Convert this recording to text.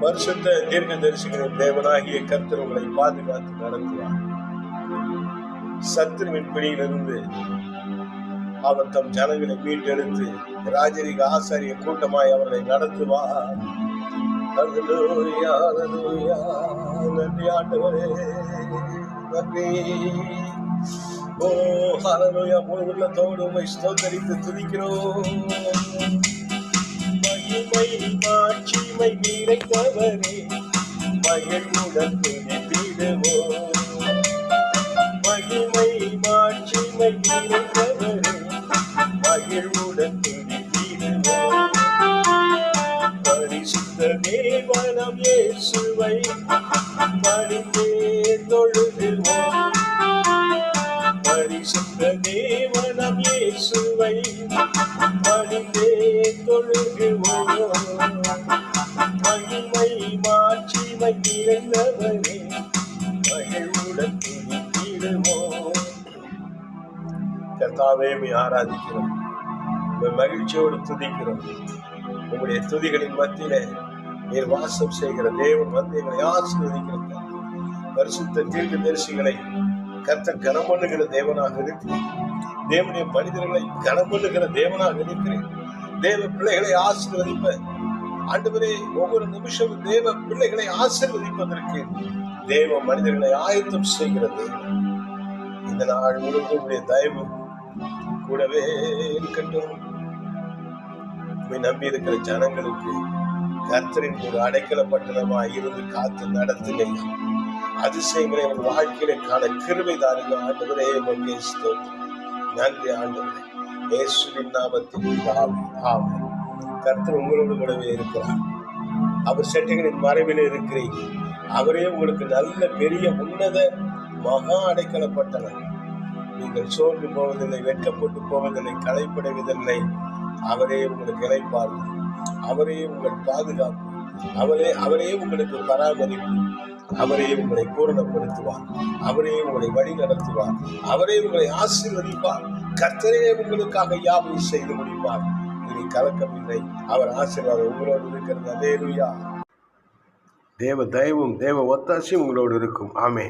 பரிசுத்த தீர்க்கதரிசிகளின் தேவனாகிய கர்த்தர் உங்களை பாதுகாத்து நடத்துவார். சத்துருவின் பிடியிலிருந்து அவர் தம் ஜனங்களை மீட்டெடுத்து ராஜரிக ஆசாரிய கூட்டமாய் அவர்களை நடத்துவார். நன்றி ஆண்டவரே, நன்றி. ஓ ஹல்லேலூயா, முழு உள்ளத்தோடு உம்மை ஸ்தோத்தரித்து துதிக்கிறோம். மகிமை மாட்சிமை நிறைந்தவரே, மகிழ்வுடன் துதித்திடுவோம். மகிமை மாட்சிமை நிறைந்தவரே, மகிழ்வுடன் துதித்திடுவோம். பரிசுத்த தேவனாம் இயேசுவை பணிந்தே தொழுதுவோம். பரிசுத்த தேவனாம் இயேசுவை பணிந்தே தொழுதுவோம். மகிமை மாட்சிமை நிறைந்தவரே, மகிழ்வுடன் துதித்திடுவோம். கர்த்தாவே, உம்மை ஆராதிக்கிறோம், உம்மை மகிழ்ச்சியோடு துதிக்கிறோம். உங்களுடைய துதிகளின் மத்தியிலே நீர் வாசம் செய்கிற தேவன் வந்து எங்களை ஆசீர்வதிக்கிறார். பரிசுத்த தீர்க்கதரிசிகளை கர்த்தர் கனம் பண்ணுகிற தேவனாக இருக்கிறேன். தேவனுடைய மனிதர்களை கனம் பண்ணுகிற தேவனாக இருக்கிறேன். தேவ பிள்ளைகளை ஆசீர்வதிப்ப ஆண்டவரே, ஒவ்வொரு நிமிஷமும் தேவ பிள்ளைகளை ஆசீர்வதிப்பதற்கு தேவ மனிதர்களை ஆயத்தம் செய்கிற தேவன். இந்த நாள் முழுவதும் உடைய தயவு கூடவே இருக்கட்டும். நம்பி இருக்கிற ஜனங்களுக்கு கர்த்தரின் ஒரு அடைக்கல பட்டணமாய் இருந்து காத்து நடத்துங்க. அதிசயங்களை அவர் வாழ்க்கையில காண கிருபை தாருங்க ஆண்டவரே. நன்றி ஆண்டவரே, இயேசுவின் நாமத்தில் ஆமென். கர்த்தர் உங்களோடு கூடவே இருக்கிறார். அவர் செட்டைகளின் மறைவில் இருக்கிறீங்க. அவரே உங்களுக்கு நல்ல பெரிய உன்னத மகா அடைக்கல பட்டணம். நீங்கள் சோர்ந்து போவதில்லை, வெட்கப்பட்டு போவதில்லை, களைப்படைவதில்லை. அவரே உங்களுக்கு இளைப்பாறுதல், அவரே உங்கள் பாதுகாப்பு, அவரே உங்களுக்கு பராமரிப்பு, அவரே உங்களை பூரணப்படுத்துவார், அவரே உங்களை வழி நடத்துவார், அவரே உங்களை ஆசீர்வதிப்பார். கர்த்தரே உங்களுக்காக யாவையும் செய்து முடிப்பார். இனி கலக்கமில்லை. அவர் ஆசீர்வாதம் உங்களோடு இருக்கிறது. அல்லேலூயா. தேவ தயவும் தேவ ஒத்தாசையும் உங்களோடு இருக்கும். ஆமென்.